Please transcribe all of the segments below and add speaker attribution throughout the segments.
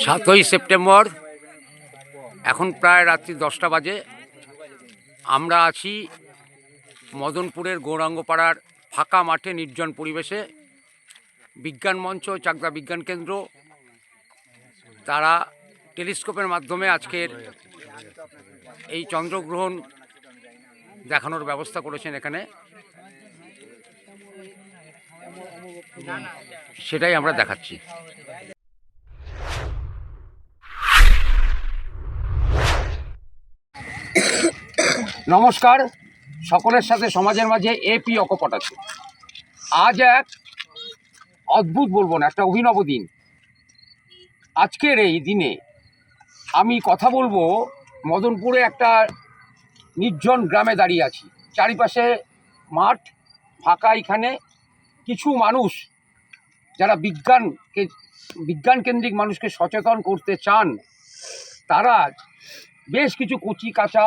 Speaker 1: 7ই September, এখন প্রায় রাত্রি 10টা বাজে। আমরা আছি মদনপুরের গৌরাঙ্গপাড়ার ফাঁকা মাঠে, নির্জন পরিবেশে। বিজ্ঞান মঞ্চ, চাকদা বিজ্ঞান কেন্দ্র, তারা টেলিস্কোপের মাধ্যমে আজকের এই চন্দ্রগ্রহণ দেখানোর ব্যবস্থা করেছেন এখানে। সেটাই আমরা দেখাচ্ছি। নমস্কার সকলের সাথে, সমাজের মাঝে এপি অকপট আছে। আজ এক অদ্ভুত, বলবো না, একটা অভিনব দিন। আজকের এই দিনে আমি কথা বলবো মদনপুরে একটা নির্জন গ্রামে দাঁড়িয়ে আছি। চারিপাশে মাঠ ফাঁকা। এখানে কিছু মানুষ যারা বিজ্ঞান কেন্দ্রিক মানুষকে সচেতন করতে চান, তারা বেশ কিছু কচি কাঁচা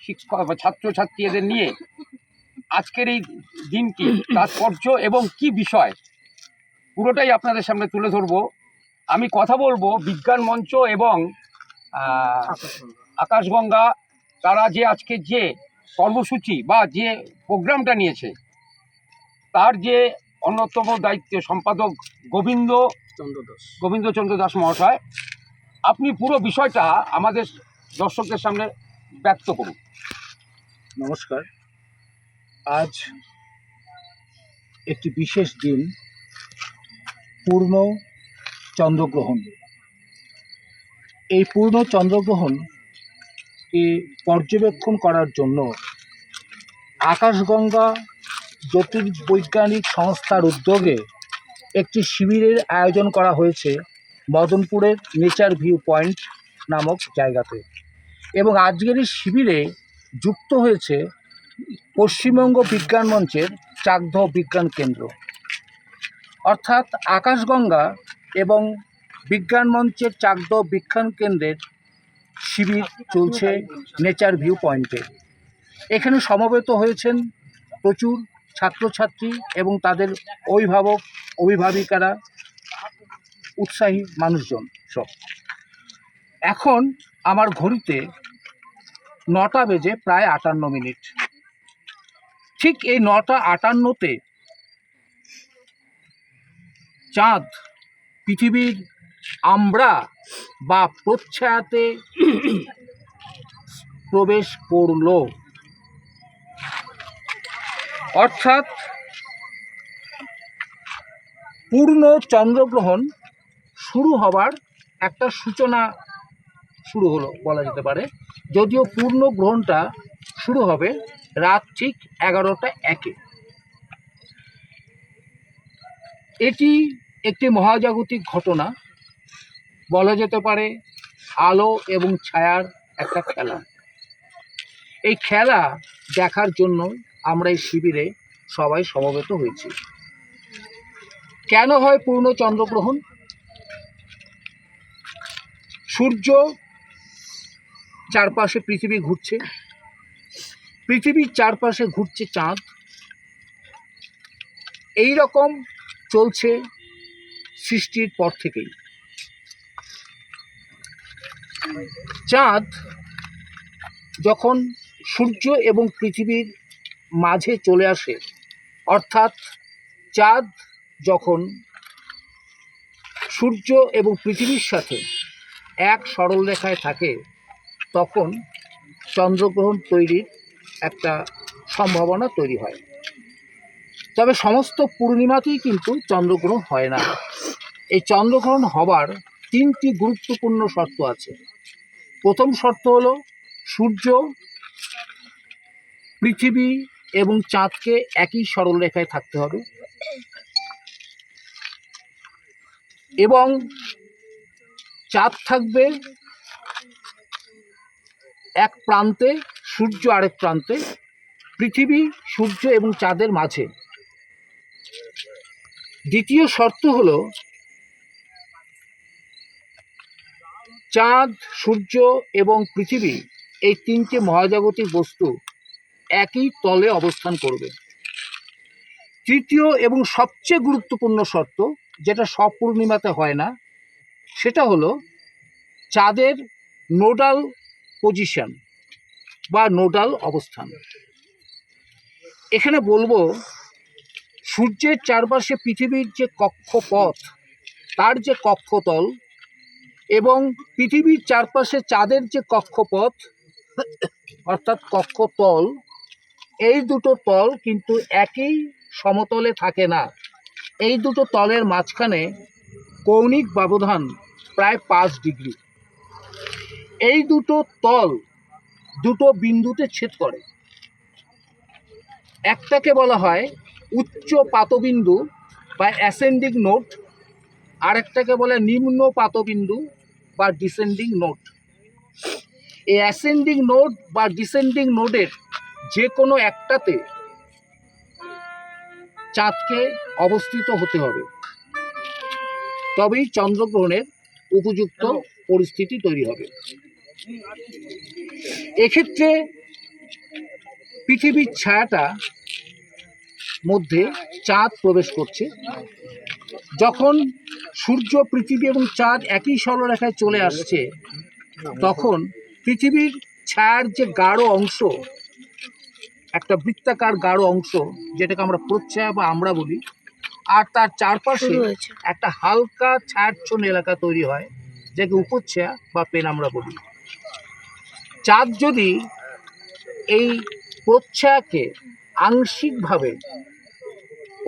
Speaker 1: শিক্ষক বা ছাত্রছাত্রী এদের নিয়ে আজকের এই দিনটি তাৎপর্য এবং কি বিষয় পুরোটাই আপনাদের সামনে তুলে ধরবো। আমি কথা বলবো বিজ্ঞান মঞ্চ এবং আকাশগঙ্গা, তারা যে আজকে যে কর্মসূচি বা যে প্রোগ্রামটা নিয়েছে, তার যে অন্যতম দায়িত্ব সম্পাদক গোবিন্দচন্দ্র দাস মহাশয়, আপনি পুরো বিষয়টা আমাদের দর্শকদের সামনে ব্যক্ত করুন।
Speaker 2: নমস্কার। আজ একটি বিশেষ দিন, পূর্ণ চন্দ্রগ্রহণ। এই পূর্ণ চন্দ্রগ্রহণকে পর্যবেক্ষণ করার জন্য আকাশগঙ্গা জ্যোতির্বৈজ্ঞানিক সংস্থার উদ্যোগে একটি শিবিরের আয়োজন করা হয়েছে মদনপুরের নেচার ভিউ পয়েন্ট নামক জায়গাতে। এবং আজকের এই শিবিরে যুক্ত হয়েছে পশ্চিমবঙ্গ বিজ্ঞান মঞ্চের চাকদহ বিজ্ঞান কেন্দ্র, অর্থাৎ আকাশগঙ্গা এবং বিজ্ঞান মঞ্চের চাকদহ বিজ্ঞান কেন্দ্রের শিবির চলছে নেচার ভিউ পয়েন্টে। এখানে সমবেত হয়েছেন প্রচুর ছাত্রছাত্রী এবং তাদের অভিভাবক, অভিভাবিকারা, উৎসাহী মানুষজন সব। এখন আমার ঘড়িতে 9টা বেজে প্রায় 58 মিনিট। ঠিক এই 9টা 58-তে চাঁদ পৃথিবীর আমরা বা প্রচ্ছায়াতে প্রবেশ করল। অর্থাৎ পূর্ণ চন্দ্রগ্রহণ শুরু হবার একটা সূচনা শুরু হলো বলা যেতে পারে। যদিও পূর্ণ গ্রহণটা শুরু হবে রাত ঠিক 11টা 1-এ। এটি একটি মহাজাগতিক ঘটনা, বলা যেতে পারে আলো এবং ছায়ার একটা খেলা। এই খেলা দেখার জন্য আমরা এই শিবিরে সবাই সমবেত হয়েছি। কেন হয় পূর্ণ চন্দ্রগ্রহণ? সূর্য চারপাশে পৃথিবী ঘুরছে, পৃথিবীর চারপাশে ঘুরছে চাঁদ। এই রকম চলছে সৃষ্টির পর থেকেই। চাঁদ যখন সূর্য এবং পৃথিবীর মাঝে চলে আসে, অর্থাৎ চাঁদ যখন সূর্য এবং পৃথিবীর সাথে এক সরলরেখায় থাকে, তখন চন্দ্রগ্রহণ তৈরির একটা সম্ভাবনা তৈরি হয়। তবে সমস্ত পূর্ণিমাতেই কিন্তু চন্দ্রগ্রহণ হয় না। এই চন্দ্রগ্রহণ হবার 3টি গুরুত্বপূর্ণ শর্ত আছে। প্রথম শর্ত হলো সূর্য, পৃথিবী এবং চাঁদকে একই সরলরেখায় থাকতে হবে, এবং চাঁদ থাকবে এক প্রান্তে, সূর্য আরেক প্রান্তে, পৃথিবী সূর্য এবং চাঁদের মাঝে। দ্বিতীয় শর্ত হলো চাঁদ, সূর্য এবং পৃথিবী, এই 3টে মহাজাগতিক বস্তু একই তলে অবস্থান করবে। তৃতীয় এবং সবচেয়ে গুরুত্বপূর্ণ শর্ত, যেটা সব পূর্ণিমাতে হয় না, সেটা হলো চাঁদের নোডাল পজিশন বা নোডাল অবস্থান। এখানে বলবো সূর্যের চারপাশে পৃথিবীর যে কক্ষপথ, তার যে কক্ষতল, এবং পৃথিবীর চারপাশে চাঁদের যে কক্ষপথ অর্থাৎ কক্ষতল, এই দুটো তল কিন্তু একই সমতলে থাকে না। এই দুটো তলের মাঝখানে কৌণিক ব্যবধান প্রায় 5 ডিগ্রি। এই দুটো তল দুটো বিন্দুতে ছেদ করে। একটাকে বলা হয় উচ্চ পাতবিন্দু বা অ্যাসেন্ডিং নোড, আর একটাকে বলে নিম্ন পাতবিন্দু বা ডিসেন্ডিং নোড। এই অ্যাসেন্ডিং নোড বা ডিসেন্ডিং নোডের যে কোনো একটাতে চাঁদকে অবস্থিত হতে হবে, তবেই চন্দ্রগ্রহণের উপযুক্ত পরিস্থিতি তৈরি হবে। এক্ষেত্রে পৃথিবীর ছায়াটা মধ্যে চাঁদ প্রবেশ করছে। যখন সূর্য, পৃথিবী এবং চাঁদ একই সরলরেখায় চলে আসছে, তখন পৃথিবীর ছায়ার যে গাঢ় অংশ, একটা বৃত্তাকার গাঢ় অংশ যেটাকে আমরা প্রচ্ছায়া বা আমরা বলি, আর তার চারপাশে একটা হালকা ছায়াচ্ছন্ন এলাকা তৈরি হয়, যাকে উপচ্ছায়া বা পেনাম্রা বলি। চাঁদ যদি এই প্রচ্ছায়াকে আংশিকভাবে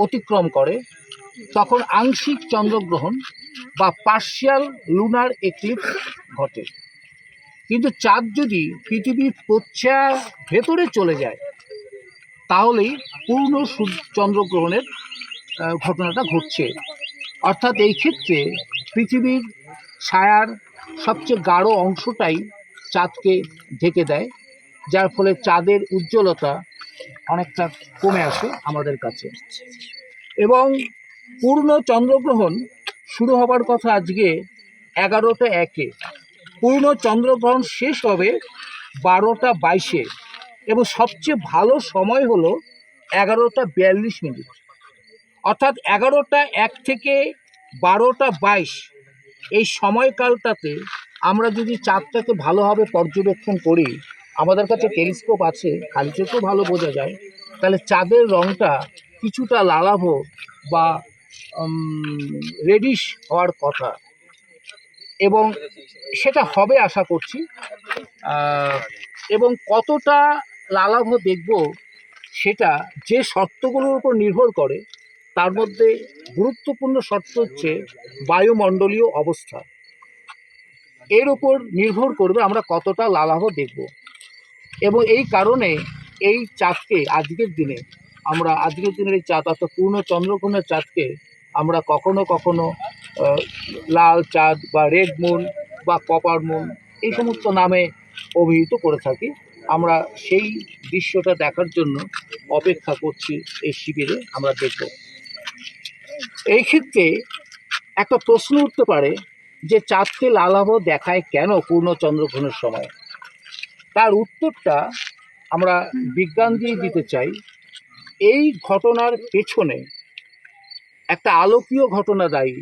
Speaker 2: অতিক্রম করে, তখন আংশিক চন্দ্রগ্রহণ বা পার্শিয়াল লুনার এক্লিপস ঘটে। কিন্তু চাঁদ যদি পৃথিবীর প্রচ্ছায়া ভেতরে চলে যায়, তাহলেই পূর্ণ চন্দ্রগ্রহণের ঘটনাটা ঘটছে। অর্থাৎ এই ক্ষেত্রে পৃথিবীর ছায়ার সবচেয়ে গাঢ় অংশটাই চাঁদকে ঢেকে দেয়, যার ফলে চাঁদের উজ্জ্বলতা অনেকটা কমে আসে আমাদের কাছে। এবং পূর্ণ চন্দ্রগ্রহণ শুরু হবার কথা আজকে 11টা 1-এ, পূর্ণ চন্দ্রগ্রহণ শেষ হবে 12টা 22-এ, এবং সবচেয়ে ভালো সময় হলো 11টা 42 মিনিট। অর্থাৎ 11টা 1 থেকে 12টা 22 এই সময়কালটাতে আমরা যদি চাঁদটাকে ভালোভাবে পর্যবেক্ষণ করি, আমাদের কাছে টেলিস্কোপ আছে, খালি চোখেও ভালো বোঝা যায়, তাহলে চাঁদের রঙটা কিছুটা লালাভ বা রেডিশ হওয়ার কথা, এবং সেটা হবে আশা করছি। এবং কতটা লালাভ দেখব সেটা যে শর্তগুলোর উপর নির্ভর করে, তার মধ্যে গুরুত্বপূর্ণ শর্ত হচ্ছে বায়ুমণ্ডলীয় অবস্থা। এর উপর নির্ভর করবে আমরা কতটা লালাভ দেখব। এবং এই কারণে এই চাঁদকে আজকের দিনের এই চাঁদ, অর্থাৎ পূর্ণ চন্দ্রগ্রহণের চাঁদকে আমরা কখনো কখনো লাল চাঁদ বা রেড মুন বা কপার মুন এই সমস্ত নামে অভিহিত করে থাকি। আমরা সেই দৃশ্যটা দেখার জন্য অপেক্ষা করছি, এই শিবিরে আমরা দেখব। এই ক্ষেত্রে একটা প্রশ্ন উঠতে পারে যে চাঁদকে লালাভ দেখায় কেন পূর্ণ চন্দ্রগ্রহণের সময়? তার উত্তরটা আমরা বিজ্ঞান দিয়ে দিতে চাই। এই ঘটনার পেছনে একটা আলোকীয় ঘটনা দায়ী,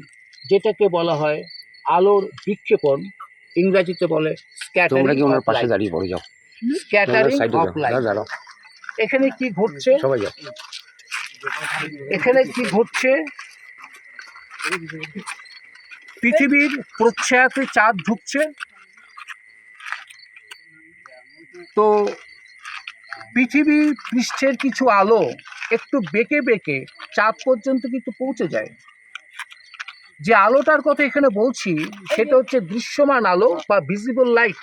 Speaker 2: যেটাকে বলা হয় আলোর বিক্ষেপণ, ইংরেজিতে বলে স্ক্যাটারিং অফ লাইট। এখানে কি ঘটছে? এখানে কি ঘটছে? পৃথিবীর প্রচ্ছায়াতে চাঁদ ঢুকছে, তো পৃথিবী পৃষ্ঠের কিছু আলো একটু বেঁকে বেঁকে চাঁদ পর্যন্ত কিন্তু পৌঁছে যায়। যে আলোটার কথা এখানে বলছি সেটা হচ্ছে দৃশ্যমান আলো বা ভিজিবল লাইট।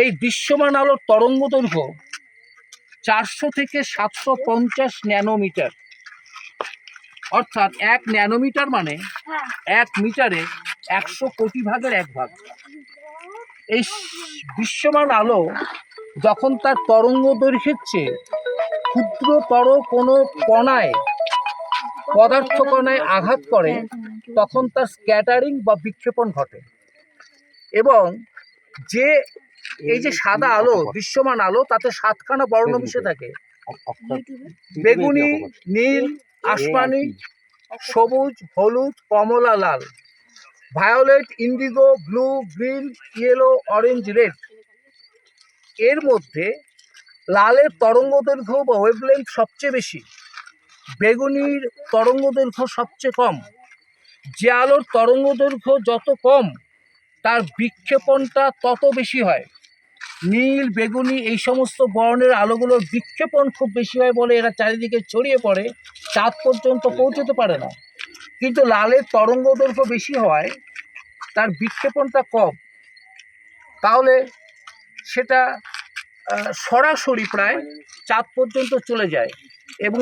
Speaker 2: এই দৃশ্যমান আলোর তরঙ্গ দৈর্ঘ্য 400 থেকে 750 ন্যানোমিটার। অর্থাৎ 1 ন্যানোমিটার মানে 1 মিটারে 100 কোটি ভাগের 1 ভাগ। এই দৃশ্যমান আলো যখন তার তরঙ্গ দৈর্ঘ্যের চেয়ে ক্ষুদ্রতর কোনো কণায়, পদার্থ কণায় আঘাত করে, তখন তার স্ক্যাটারিং বা বিক্ষেপণ ঘটে। এবং যে এই যে সাদা আলো, দৃশ্যমান আলো, তাতে 7খানা বর্ণ মিশে থাকে: বেগুনি, নীল, আসমানি, সবুজ, হলুদ, কমলা, লাল। Violet, indigo, blue, green, yellow, orange, red. এর মধ্যে লালের তরঙ্গ দৈর্ঘ্য বা ওয়েভলেন্থ সবচেয়ে বেশি, বেগুনির তরঙ্গ দৈর্ঘ্য সবচেয়ে কম। যে আলোর তরঙ্গ দৈর্ঘ্য যত কম তার বিক্ষেপণটা তত বেশি হয়। নীল, বেগুনি এই সমস্ত বর্ণের আলোগুলোর বিক্ষেপণ খুব বেশি হয় বলে এরা চারিদিকে ছড়িয়ে পড়ে, চাঁদ পর্যন্ত পৌঁছতে পারে না। কিন্তু লালের তরঙ্গ দৈর্ঘ্য বেশি হওয়ায় তার বিক্ষেপণটা কম, তাহলে সেটা সরাসরি প্রায় চাঁদ পর্যন্ত চলে যায়। এবং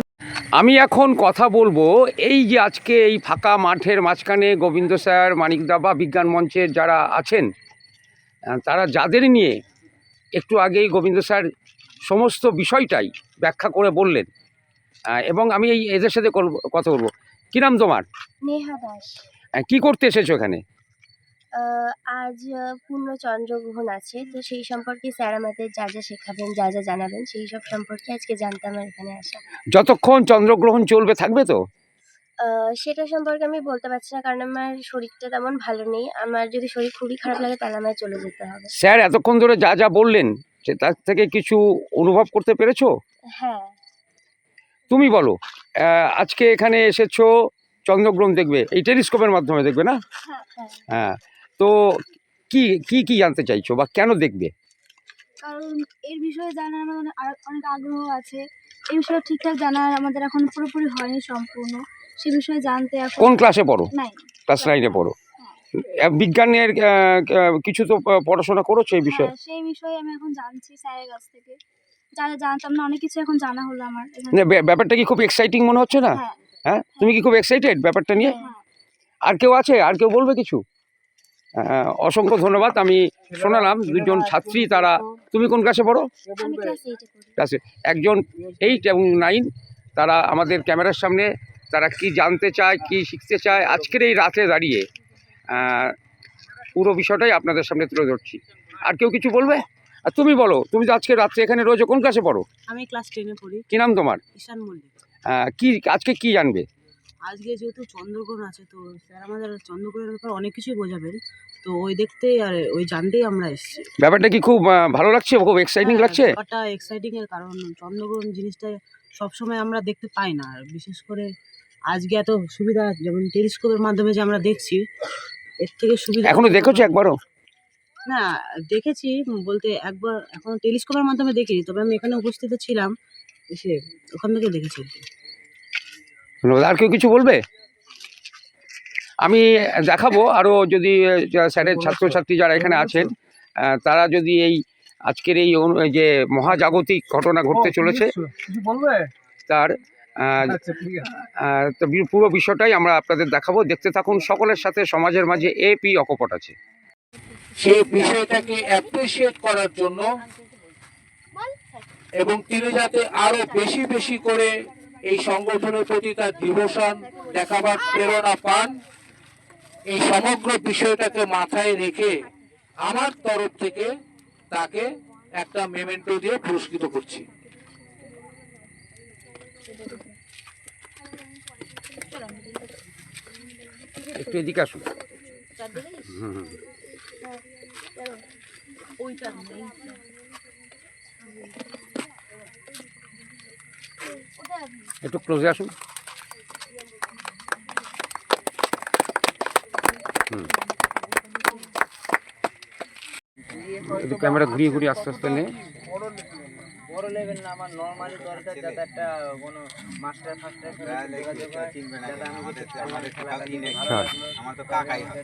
Speaker 1: আমি এখন কথা বলবো এই যে আজকে এই ফাঁকা মাঠের মাঝখানে গোবিন্দ স্যার, মানিকদা বা বিজ্ঞান মঞ্চের যারা আছেন, তারা যাদের নিয়ে একটু আগেই গোবিন্দ স্যার সমস্ত বিষয়টাই ব্যাখ্যা করে বললেন, এবং আমি এদের সাথে কথা বলবো। কী নাম তোমার?
Speaker 3: নেহা দাস।
Speaker 1: কি করতে এসেছো এখানে?
Speaker 3: আজ পূর্ণ চন্দ্রগ্রহণ আছে, তো সেই সম্পর্কে স্যার আমাদের যা যা শেখাবেন, যা যা জানাবেন, সেই সব সম্পর্কে আজকে জানতে আমার এখানে আসা।
Speaker 1: যতক্ষণ চন্দ্রগ্রহণ চলবে থাকবে তো?
Speaker 3: সেটা সম্পর্কে আমি বলতে পারছি না, কারণ আমার শরীরটা তেমন ভালো নেই। আমার যদি শরীর খুবই খারাপ লাগে তাহলে আমায় চলে যেতে হবে।
Speaker 1: স্যার এতক্ষণ ধরে যা যা বললেন সে তার থেকে কিছু অনুভব করতে পেরেছো?
Speaker 3: হ্যাঁ।
Speaker 1: তুমি বলো, আজকে এখানে এসেছো চন্দ্রগ্রহণ দেখবে, এই টেলিস্কোপের মাধ্যমে দেখবে না?
Speaker 3: হ্যাঁ, হ্যাঁ।
Speaker 1: হ্যাঁ, তো কি কি কি জানতে চাইছো বা কেন দেখবে?
Speaker 4: কারণ এর বিষয়ে জানার আমার অনেক আগ্রহ আছে। এই বিষয়ে ঠিকঠাক জানার আমাদের এখন পুরোপুরি হয়নি সম্পূর্ণ। সে বিষয়ে জানতে এখন
Speaker 1: কোন ক্লাসে পড়ো?
Speaker 4: নাই।
Speaker 1: ক্লাস 9-এ পড়ো। বিজ্ঞানের কিছু তো পড়াশোনা করেছো এই বিষয়ে?
Speaker 4: হ্যাঁ, সেই বিষয়ে আমি এখন জানছি স্যারের কাছ থেকে। যা যা জানতাম না অনেক কিছু এখন জানা হলো আমার এখান
Speaker 1: না,
Speaker 4: থেকে।
Speaker 1: ব্যাপারটা কি খুব এক্সাইটিং মনে হচ্ছে না?
Speaker 4: হ্যাঁ,
Speaker 1: হ্যাঁ, তুমি কি খুব এক্সাইটেড ব্যাপারটা নিয়ে?
Speaker 4: হ্যাঁ।
Speaker 1: আর কেউ আছে? আর কেউ বলবে কিছু? অসংখ্য ধন্যবাদ। আমি শোনালাম দুজন ছাত্রী, তারা, তুমি কোন ক্লাসে পড়ো?
Speaker 3: আমি ক্লাস 8-এ পড়ি।
Speaker 1: ক্লাসে একজন 8 এবং 9, তারা আমাদের ক্যামেরার সামনে তারা কি জানতে চায়, কি শিখতে চায় আজকের এই রাতে দাঁড়িয়ে, পুরো বিষয়টাই আপনাদের সামনে তুলে ধরছি। আর কেউ কিছু বলবে? আর তুমি বলো, তুমি তো আজকে রাত্রে এখানে রয়েছো, কোন ক্লাসে পড়ো?
Speaker 5: আমি ক্লাস 10-এ পড়ি।
Speaker 1: কি নাম তোমার?
Speaker 5: ঈশান মল্লিক।
Speaker 1: কি আজকে কি জানবে?
Speaker 5: আজকে যেহেতু চন্দ্রগ্রহণ আছে, তো স্যার আমাদের চন্দ্রগ্রহণের ব্যাপারে অনেক কিছুই বোঝাবেন। তো ওই দেখতে আর ওই জানতেই আমরা এসেছি।
Speaker 1: ব্যাপারটা কি খুব ভালো লাগছে, খুব এক্সাইটিং লাগছে?
Speaker 5: ব্যাপারটা এক্সাইটিংয়ের কারণ চন্দ্রগ্রহণ জিনিসটা সবসময় আমরা দেখতে পাই না, আর বিশেষ করে আজকে এত সুবিধা, যেমন টেলিস্কোপের মাধ্যমে যে আমরা দেখছি, এর থেকে সুবিধা।
Speaker 1: এখনো দেখেছো একবারও?
Speaker 5: না, দেখেছি বলতে একবার, এখন টেলিস্কোপের মাধ্যমে দেখিনি, তবে আমি এখানে উপস্থিত ছিলাম, এসে ওখান থেকে দেখেছি।
Speaker 1: ধন্যবাদ। আর কেউ কিছু বলবে? আমি দেখাবো আরও, যদি স্যারের ছাত্রছাত্রী যারা এখানে আছেন, তারা যদি এই আজকের এই যে মহাজাগতিক ঘটনা ঘটতে চলেছে তার তো পুরো বিষয়টাই আমরা আপনাদের দেখাবো। দেখতে থাকুন সকলের সাথে। সমাজের মাঝে এপি অকপট আছে।
Speaker 2: সেই বিষয়টাকে অ্যাপ্রিসিয়েট করার জন্য এবং তিনি যাতে আরো বেশি বেশি করে এই সংগঠনের প্রতি তার ডিভোশন দেখাবার প্রেরণা পান, এই সমগ্র বিষয়টাকে মাথায় রেখে আমার তরফ থেকে তাকে একটা মেমেন্টো দিয়ে পুরস্কৃত করছি।
Speaker 1: একটু এদিকে আসুন। একটু ক্লোজে আসুন। একটু ক্যামেরা ঘুরিয়ে ঘুরিয়ে আস্তে আস্তে নে।
Speaker 6: বড় লেভেল না, আমার নরমালি দরকার, যাতে একটা কোনো মাস্টার ফাস্টার যোগাযোগ হয়, যাতে আমি
Speaker 7: আমাদের আমার তো কাকাই হয়।